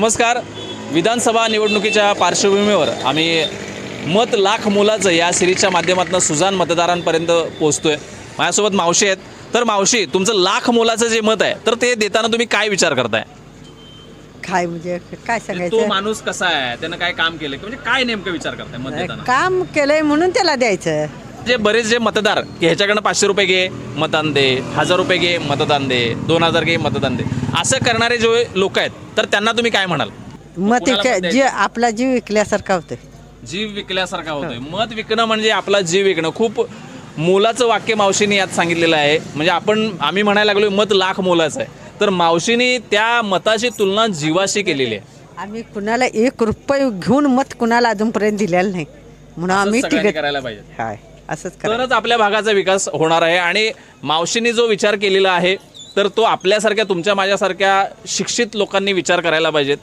नमस्कार. विधानसभा निवडणुकीच्या पार्श्वभूमीवर आम्ही मत लाख मोलाचं या सिरीजच्या माध्यमातून सुजाण मतदारांपर्यंत पोहोचतोय. माझ्यासोबत मावशी आहेत. तर मावशी, तुमचं लाख मोलाचं जे मत आहे तर ते देताना तुम्ही काय विचार करताय? काय म्हणजे काय तो सांगायचं, माणूस कसा आहे, त्यानं काय काम केलं, म्हणजे काय नेमकं विचार करताय मत देताना? काम केलंय म्हणून त्याला द्यायचं. जे बरेच जे मतदार की ह्याच्याकडनं 500 रुपये घे मतदान दे, 1000 रुपये घे मतदान दे, 2000 घे मतदान दे, असं करणारे जे लोक आहेत तर त्यांना तुम्ही काय म्हणाल? मत कोणाला मत द्यायचं? जे आपला जीव विकल्यासारखा होतोय. जीव विकल्यासारखा होतोय. मत विकणं म्हणजे आपला जीव विकणं. खूप मोलाचं वाक्य मावशीने यात सांगितलेलं आहे. म्हणजे आम्ही म्हणायला लागलो मत लाख मोलाचं आहे, तर मावशीने त्या मताची तुलना जीवाशी केलेली आहे. आम्ही कुणाला 1 रुपये घेऊन मत कुणाला अजूनपर्यंत दिलेलं नाही, म्हणून आम्ही असंच सगळ्यांनी तिघ करायला पाहिजे. हाय असंच करा. तरच आपल्या भागाचा विकास होणार आहे. आणि मावशीने जो विचार केलेला आहे तर तो आपल्यासारख्या तुमच्या माझ्यासारख्या शिक्षित लोकांनी विचार करायला पाहिजेत.